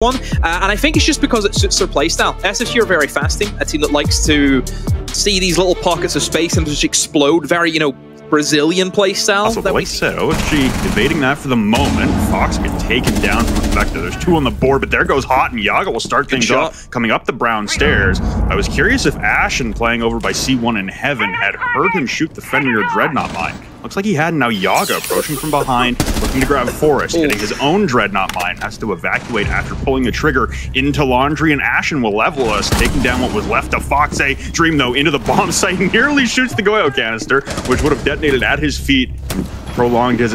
one, and I think it's just because it suits their playstyle. SSG are very fasting, a team that likes to see these little pockets of space and just explode. Very, you know, Brazilian playstyle. Also, like I said, OSG evading that for the moment. Fox get taken down from Effective. There's two on the board, but there goes Hot, and Yaga will start things off coming up the brown stairs. I was curious if Ashen, playing over by C1 in Heaven, had heard him shoot the Fenrir Dreadnought mine. Looks like he had. Now Yaga approaching from behind, looking to grab Forest, getting his own Dreadnought mine, has to evacuate after pulling the trigger into Laundry, and Ashen will level us, taking down what was left of Fox. Dream, though, into the bomb site, nearly shoots the Goyo canister, which would have detonated at his feet, prolonged his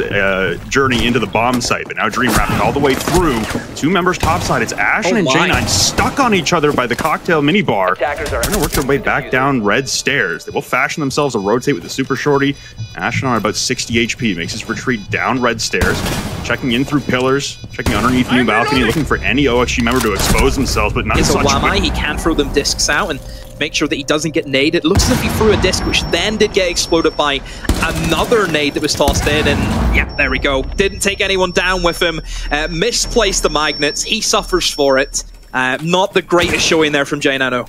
journey into the bomb site. But now Dream wrapping all the way through. Two members topside. It's Ashen and J9 stuck on each other by the cocktail minibar. They're going to work their way back down red stairs. They will fashion themselves a rotate with the super shorty. Ashen on about 60 HP makes his retreat down red stairs, checking in through pillars, checking underneath new balcony, looking for any OSG member to expose themselves, but none such. He can throw them discs out and make sure that he doesn't get naded. It looks as if he threw a disc, which then did get exploded by another nade that was tossed in, and yeah, there we go. Didn't take anyone down with him. Misplaced the magnets. He suffers for it. Not the greatest showing there from J9O.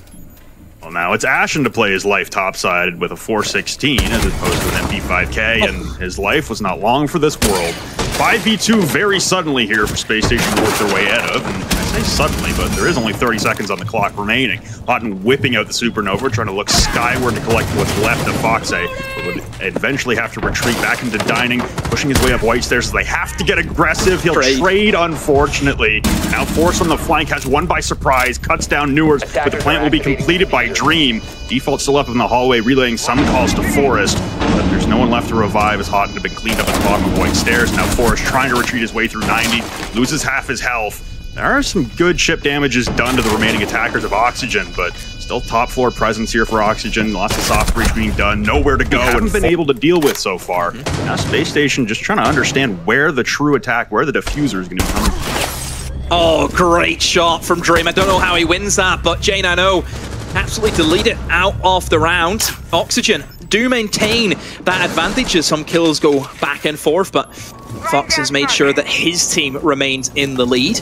Well, now it's Ashen to play his life topside with a 416 as opposed to an MP5K, and his life was not long for this world. 5v2 very suddenly here for Space Station to work their way out of, and I say suddenly, but there is only 30 seconds on the clock remaining. Houghton whipping out the Supernova, trying to look skyward to collect what's left of Foxe, but would eventually have to retreat back into Dining, pushing his way up White Stairs, so they have to get aggressive. He'll trade, unfortunately. Now Force on the flank has one by surprise, cuts down Newers, but the plant will be completed by Dream. Default still up in the hallway, relaying some calls to Forest, but there's no one left to revive as Houghton had been cleaned up at the bottom of White Stairs. Now Forest trying to retreat his way through 90, loses half his health. There are some good chip damages done to the remaining attackers of Oxygen, but still top floor presence here for Oxygen. Lots of soft breach being done, nowhere to go, and been able to deal with so far. Now Space Station just trying to understand where the true attack, where the diffuser is going to come from. Oh, great shot from Dream. I don't know how he wins that, but J9O absolutely delete it out of the round. Oxygen do maintain that advantage as some kills go back and forth, but Fox has made sure that his team remains in the lead.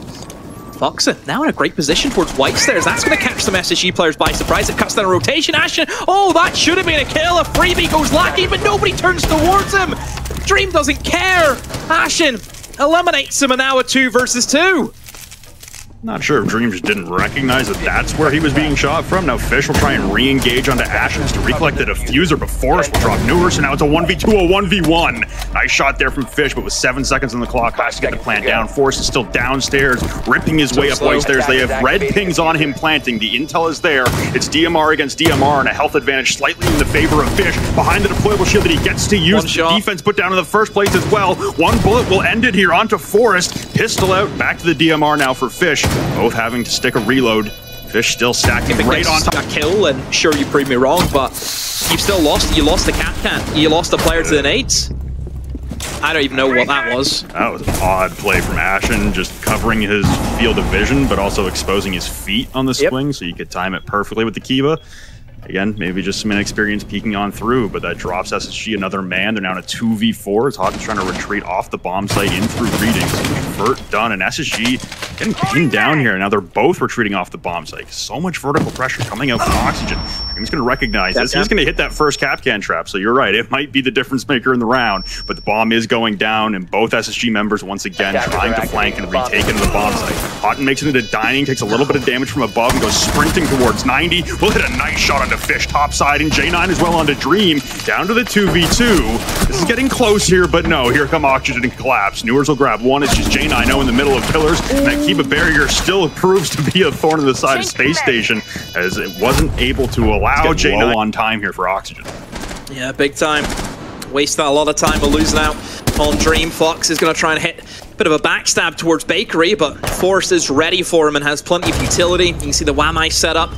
Fox now in a great position towards White Stairs. That's going to catch some SSG players by surprise. It cuts down a rotation. Ashen, oh, that should have been a kill. A freebie goes lacking, but nobody turns towards him. Dream doesn't care. Ashen eliminates him, and now a 2 versus 2. Not sure if Dream just didn't recognize that that's where he was being shot from. Now Fish will try and re-engage onto Ashes to recollect the diffuser, but Forest will drop Newer, so now it's a 1v2, a 1v1. Nice shot there from Fish, but with 7 seconds on the clock, has to get the plant down. Forest is still downstairs, ripping his way up White Stairs. They have red pings on him planting. The intel is there. It's DMR against DMR, and a health advantage slightly in the favor of Fish. Behind the deployable shield that he gets to use. The defense put down in the first place as well. One bullet will end it here onto Forest. Pistol out, back to the DMR now for Fish. Both having to stick a reload. Fish still stacking right on top. A kill, and sure, you proved me wrong, but you've still lost. You lost the Cat. You lost the player to the nades. I don't even know what that was. That was an odd play from Ashen, just covering his field of vision, but also exposing his feet on the swing, so you could time it perfectly with the Kiva. Again, maybe just some inexperience peeking on through, but that drops SSG another man. They're now in a 2v4 as Hawkins trying to retreat off the bomb site in through readings. Vert done, and SSG getting pinned down here. Now they're both retreating off the bomb site. So much vertical pressure coming out from Oxygen. He's going to recognize this. He's going to hit that first Capcan trap, so you're right. It might be the difference maker in the round, but the bomb is going down, and both SSG members once again trying to flank and retake into the bomb site. Houghton makes it into Dining, takes a little bit of damage from above, and goes sprinting towards 90. We'll hit a nice shot onto Fish topside, and J9 as well onto Dream, down to the 2v2. This is getting close here, but no, here come Oxygen and collapse. Newers will grab one. It's just J9O in the middle of pillars, and that Kiba barrier still proves to be a thorn in the side of Space Station, as it wasn't able to allow J9 on time here for Oxygen. Yeah, big time. Wasting a lot of time, but losing out on Dream. Fox is going to try and hit a bit of a backstab towards Bakery, but Force is ready for him and has plenty of utility. You can see the Wamai set up.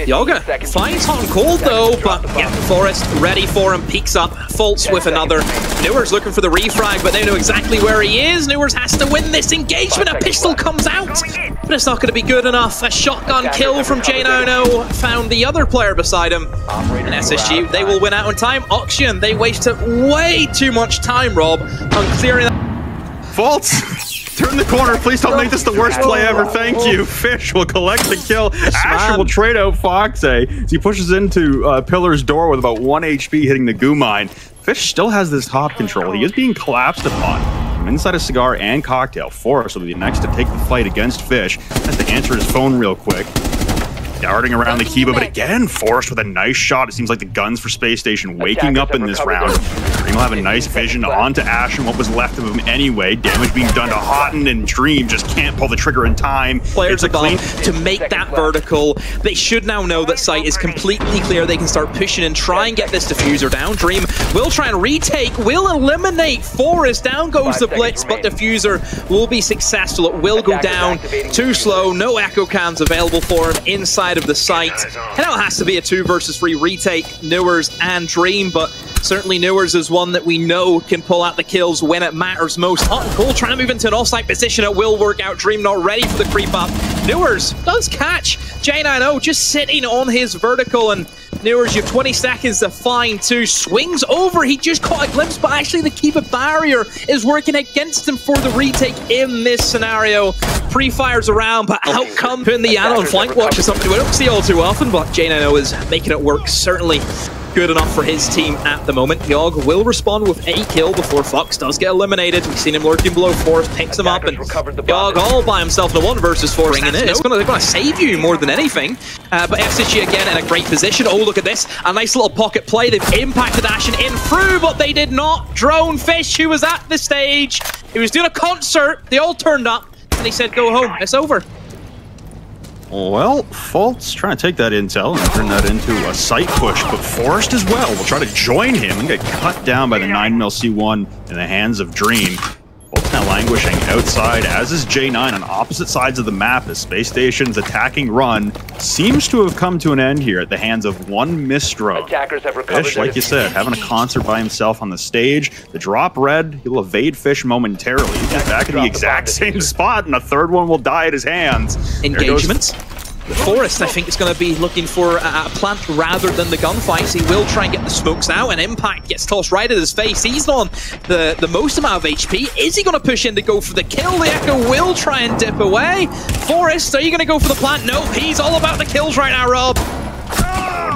Yaga finds hot and cold though, but yeah, Forest ready for him, peeks up, faults with another. Newers looking for the refrag, but they know exactly where he is. Newers has to win this engagement. A pistol comes out, but it's not going to be good enough. A shotgun kill from J9O found the other player beside him. And SSG, they will win out in time. Oxygen, they wasted way too much time, Rob, on clearing that. Faults! Turn the corner. Please don't make this the worst play ever. Thank you. Fish will collect the kill. Asher will trade out Fox as he pushes into Pillar's door with about 1 HP hitting the goo mine. Fish still has this top control. He is being collapsed upon from inside a cigar and cocktail. Forrest will be next to take the fight against Fish. Has to answer his phone real quick. Darting around the Kiba, but again, Forrest with a nice shot. It seems like the guns for Space Station waking up in this round. Dream will have a nice vision onto Ash and what was left of him anyway. Damage being done to Houghton, and Dream just can't pull the trigger in time. Players above to make that vertical. They should now know that site is completely clear. They can start pushing and try and get this diffuser down. Dream will try and retake, will eliminate Forrest. Down goes the blitz, but diffuser will be successful. It will go down. Too slow. No echo cams available for him inside of the site. And now it has to be a 2 versus 3 retake, Newers and Dream, but certainly Newers is one that we know can pull out the kills when it matters most. Hot and Cold trying to move into an offsite position. It will work out. Dream not ready for the creep up. Newers does catch J90 just sitting on his vertical, and Newers, you have 20 seconds to find 2. Swings over. He just caught a glimpse, but actually the Kiba barrier is working against him for the retake in this scenario. Pre-fires around, but out come putting the Yana on flank watch is something we don't see all too often, but J90 is making it work. Certainly good enough for his team at the moment. Yogg will respond with a kill before Fox does get eliminated. We've seen him lurking below. Forrest picks him up, and Yogg all by himself in a 1 versus 4. It's going to save you more than anything. But SSG again in a great position. Oh, look at this. A nice little pocket play. They've impacted Ashen in through, but they did not drone Fish, who was at the stage. He was doing a concert. They all turned up, and he said, go home. It's over. Well, Fault's trying to take that intel and turn that into a site push, but Forrest as well will try to join him and get cut down by the 9mm C1 in the hands of Dream. Fault's now languishing outside, as is J9 on opposite sides of the map as Space Station's attacking run seems to have come to an end here at the hands of one missed drone. Fish, like you said, having a concert by himself on the stage. The drop red, he'll evade Fish momentarily. He'll get back in the exact same spot, and a third one will die at his hands. Engagement. Forrest, I think, is going to be looking for a plant rather than the gunfights. He will try and get the smokes now, and Impact gets tossed right at his face. He's on the most amount of HP. Is he going to push in to go for the kill? The Echo will try and dip away. Forrest, are you going to go for the plant? Nope, he's all about the kills right now, Rob.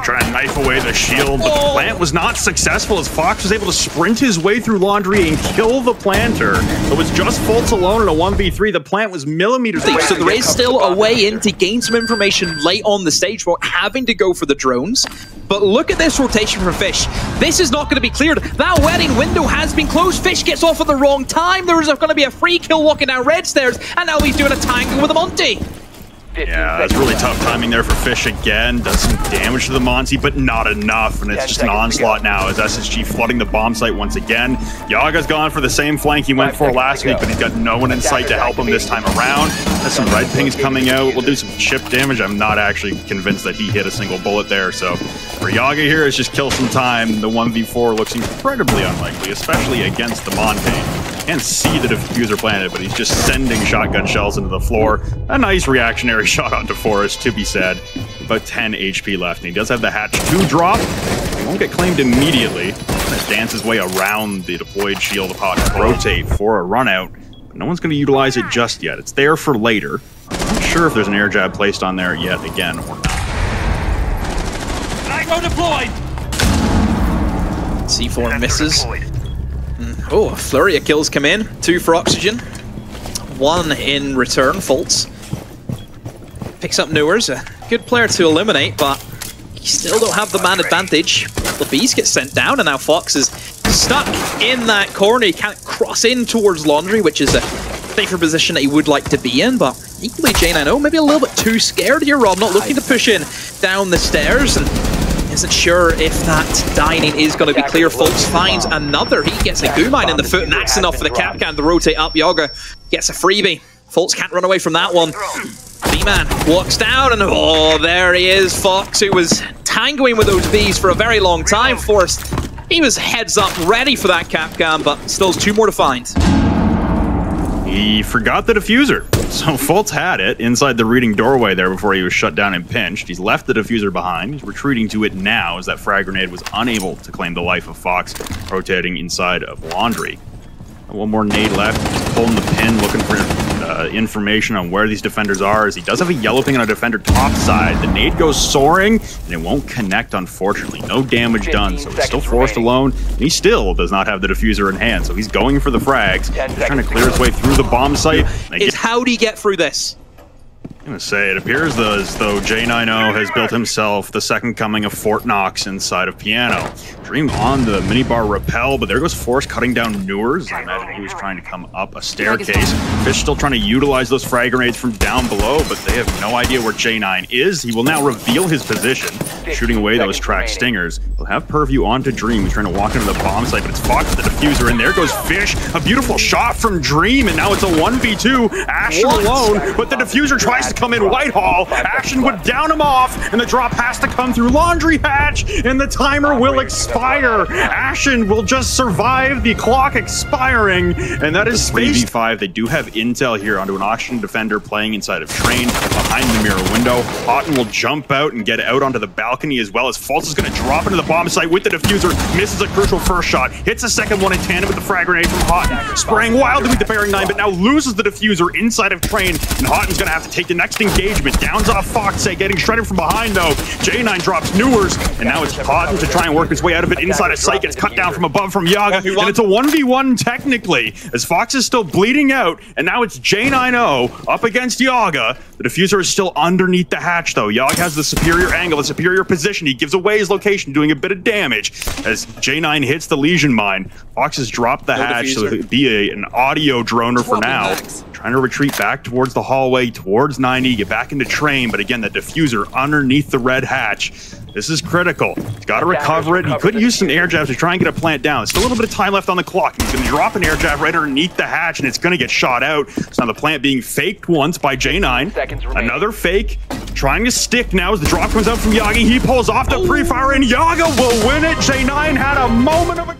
Trying to knife away the shield, but the plant was not successful as Fox was able to sprint his way through Laundry and kill the planter. It was just Fultz alone in a 1v3. The plant was millimeters away. So there is still a way in to gain some information late on the stage without having to go for the drones. But look at this rotation for Fish. This is not going to be cleared. That wedding window has been closed. Fish gets off at the wrong time. There is going to be a free kill walking down red stairs, and now he's doing a tangle with a Monty. Yeah, that's really tough timing there for Fish again. Does some damage to the Monty, but not enough. And it's just an onslaught now as SSG flooding the bomb site once again. Yaga's gone for the same flank he went for last week, but he's got no one in sight to help him this time around. Has some red pings coming out. Will do some chip damage. I'm not actually convinced that he hit a single bullet there. So for Yaga here, it's just kill some time. The 1v4 looks incredibly unlikely, especially against the Montaigne. Can't see the diffuser planted, but he's just sending shotgun shells into the floor. A nice reactionary shot onto Forrest, to be said. About 10 HP left, and he does have the hatch 2 drop. He won't get claimed immediately. He's gonna dance his way around the deployed shield of Hot and rotate for a run out, but no one's gonna utilize it just yet. It's there for later. I'm not sure if there's an air jab placed on there yet again or not. Go deployed! C4 misses. Oh, a flurry of kills come in. 2 for Oxygen. 1 in return. Fultz picks up Newers. A good player to eliminate, but you still don't have the man advantage. The Beast gets sent down, and now Fox is stuck in that corner. He can't cross in towards Laundry, which is a safer position that he would like to be in, but equally J90 maybe a little bit too scared here, Rob. Not looking to push in down the stairs, and isn't sure if that dining is going to be clear. Fultz finds another. He gets a goo mine in the foot, and that's enough for the Capcan to rotate up. Yaga gets a freebie. Fultz can't run away from that one. B-Man walks down, and oh, there he is. Fox, who was tangoing with those bees for a very long time. Forrest, he was heads up, ready for that Capcan, but still has 2 more to find. He forgot the diffuser. So Fultz had it inside the reading doorway there before he was shut down and pinched. He's left the diffuser behind. He's retreating to it now as that frag grenade was unable to claim the life of Fox, rotating inside of Laundry. One more nade left. He's pulling the pin, looking for information on where these defenders are, as he does have a yellow ping on a defender top side. The nade goes soaring, and it won't connect, unfortunately. No damage done, so he's still forced alone. And he still does not have the diffuser in hand, so he's going for the frags. He's trying to clear his way through the bomb site. How do you get through this? I'm gonna say it appears as though J90 has built himself the second coming of Fort Knox inside of Piano. Dream on the minibar rappel, but there goes Force cutting down Newers. I imagine he was trying to come up a staircase. Fish still trying to utilize those frag grenades from down below, but they have no idea where J9 is. He will now reveal his position, shooting away those track stingers. He'll have purview onto Dream, who's trying to walk into the bomb site, but it's Fox with the diffuser, and there goes Fish. A beautiful shot from Dream, and now it's a 1v2. Ashen alone, but the diffuser tries to come in Whitehall. Ashen would down him off, and the drop has to come through Laundry Hatch, and the timer will expire. Ashen will just survive the clock expiring, and that is 3v5. They do have intel here onto an Ashen defender playing inside of Train behind the mirror window. Houghton will jump out and get out onto the balcony, as well as Fultz is going to drop into the bomb site with the diffuser. Misses a crucial first shot, hits a second one in tandem with the frag grenade from Houghton. Spraying wildly with the bearing 9, but now loses the diffuser inside of Train, and Houghton's going to have to take the next engagement. Downs off Fox, getting shredded from behind though. J9 drops Newers, and now it's Houghton to try and work his way out of it inside of sight. Gets cut down from above from Yaga, and it's a 1v1 technically, as Fox is still bleeding out, and now it's J90 up against Yaga. The diffuser is still underneath the hatch though. Yaga has the superior angle, the superior position. He gives away his location, doing a bit of damage as J9 hits the Legion mine. Fox has dropped the hatch, so it'll be an audio droner for now. Trying to retreat back towards the hallway, towards 90, get back into Train, but again, the diffuser underneath the red hatch. This is critical. He's got to recover it. He could use some air jabs to try and get a plant down. Still a little bit of time left on the clock. He's going to drop an air jab right underneath the hatch, and it's going to get shot out. So now the plant being faked once by J9. Another fake. Trying to stick now as the drop comes out from Yagi. He pulls off the pre-fire, and Yaga will win it. J9 had a moment of a